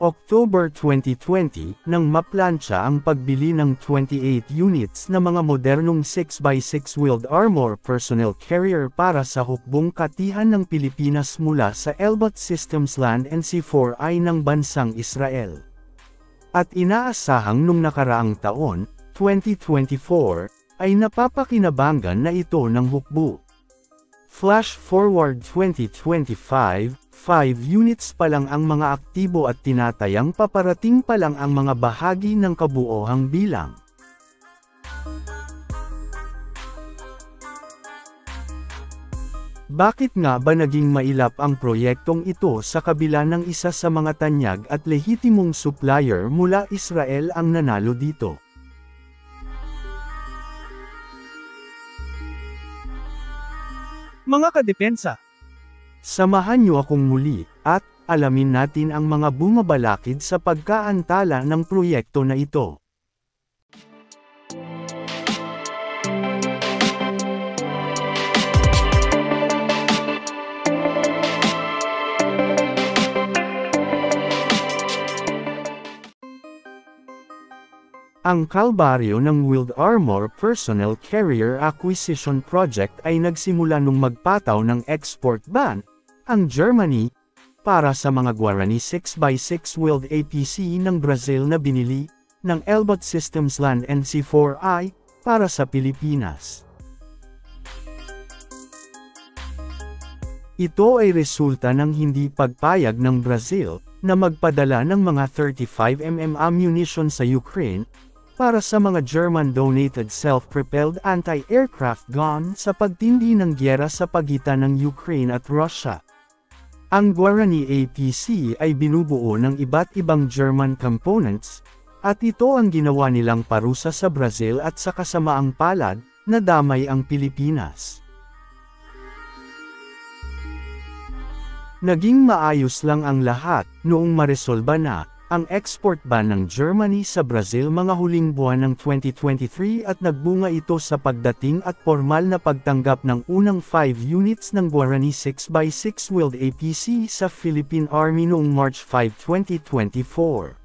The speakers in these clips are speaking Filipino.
October 2020, nang maplansya ang pagbili ng 28 units na mga modernong 6x6 wheeled armor personnel carrier para sa hukbong katihan ng Pilipinas mula sa Elbit Systems Land NC-4I ng bansang Israel. At inaasahang nung nakaraang taon, 2024, ay napapakinabangan na ito ng hukbo. Flash forward 2025, 5 units pa lang ang mga aktibo at tinatayang paparating pa lang ang mga bahagi ng kabuohang bilang. Bakit nga ba naging mailap ang proyektong ito sa kabila ng isa sa mga tanyag at lehitimong supplier mula Israel ang nanalo dito? Mga kadepensa, samahan niyo akong muli, at alamin natin ang mga bumabalakid sa pagkaantala ng proyekto na ito. Ang kalbaryo ng Wheeled Armor Personnel Carrier Acquisition Project ay nagsimula nung magpataw ng export ban, ang Germany, para sa mga Guarani 6x6 wheeled APC ng Brazil na binili, ng Elbit Systems Land NC-4I, para sa Pilipinas. Ito ay resulta ng hindi pagpayag ng Brazil, na magpadala ng mga 35mm ammunition sa Ukraine, para sa mga German-donated self-propelled anti-aircraft gun sa pagtindi ng giyera sa pagitan ng Ukraine at Russia. Ang Guarani APC ay binubuo ng iba't ibang German components, at ito ang ginawa nilang parusa sa Brazil at sa kasamaang palad, na damay ang Pilipinas. Naging maayos lang ang lahat, noong maresolba na, ang export ban ng Germany sa Brazil mga huling buwan ng 2023 at nagbunga ito sa pagdating at formal na pagtanggap ng unang 5 units ng Guarani 6x6 wheeled APC sa Philippine Army noong March 5, 2024.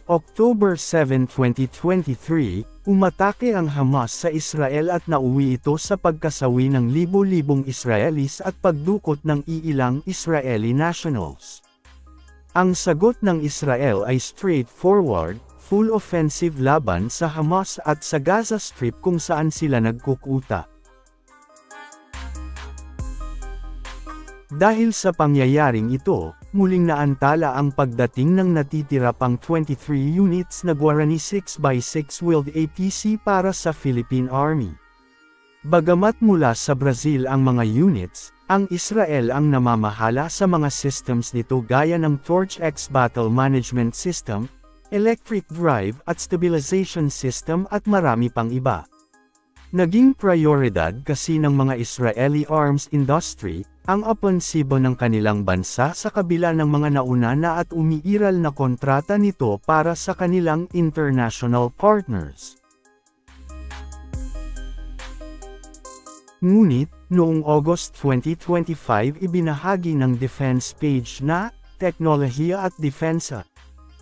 October 7, 2023, umatake ang Hamas sa Israel at nauwi ito sa pagkasawi ng libo-libong Israelis at pagdukot ng iilang Israeli nationals. Ang sagot ng Israel ay straightforward, full offensive laban sa Hamas at sa Gaza Strip kung saan sila nagkukuta. Dahil sa pangyayaring ito, muling naantala ang pagdating ng natitira pang 23 units na Guarani 6x6 wheeled APC para sa Philippine Army. Bagamat mula sa Brazil ang mga units, ang Israel ang namamahala sa mga systems nito gaya ng Torch X Battle Management System, Electric Drive at Stabilization System at marami pang iba. Naging prioridad kasi ng mga Israeli arms industry, ang opensibo ng kanilang bansa sa kabila ng mga nauna na at umiiral na kontrata nito para sa kanilang international partners. Ngunit, noong August 2025 ibinahagi ng defense page na, Teknolohiya at Depensa,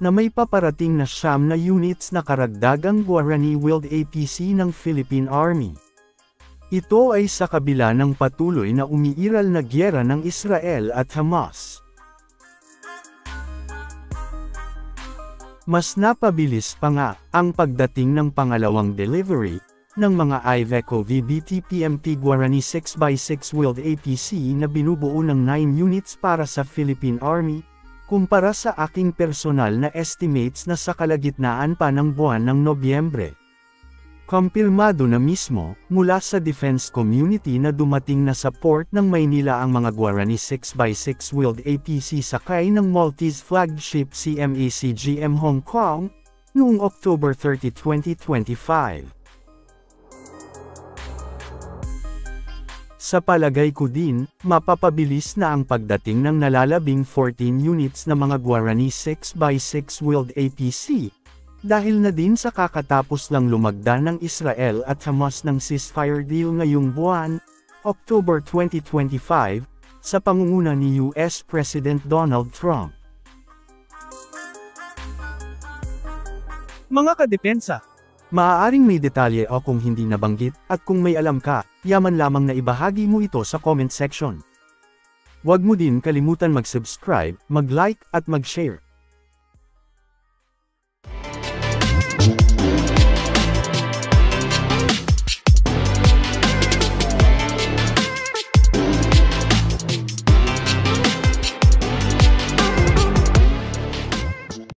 na may paparating na 9 na units na karagdagang Guarani wheeled APC ng Philippine Army. Ito ay sa kabila ng patuloy na umiiral na giyera ng Israel at Hamas. Mas napabilis pa nga ang pagdating ng pangalawang delivery ng mga Iveco VBT-PMP Guarani 6x6 wheeled APC na binubuo ng 9 units para sa Philippine Army, kumpara sa aking personal na estimates na sa kalagitnaan pa ng buwan ng Nobyembre. Kumpirmado na mismo, mula sa defense community na dumating na sa port ng Maynila ang mga Guarani 6x6 wheeled APC sakay ng Maltese flagship CMAC-GM Hong Kong, noong October 30, 2025. Sa palagay ko din, mapapabilis na ang pagdating ng nalalabing 14 units na mga Guarani 6x6 wheeled APC, dahil na din sa kakatapos lang lumagda ng Israel at Hamas ng ceasefire deal ngayong buwan, October 2025, sa pangunguna ni US President Donald Trump. Mga kadepensa. Maaaring may detalye o kung hindi nabanggit, at kung may alam ka, yaman lamang na ibahagi mo ito sa comment section. Huwag mo din kalimutan mag-subscribe, mag-like, at mag-share.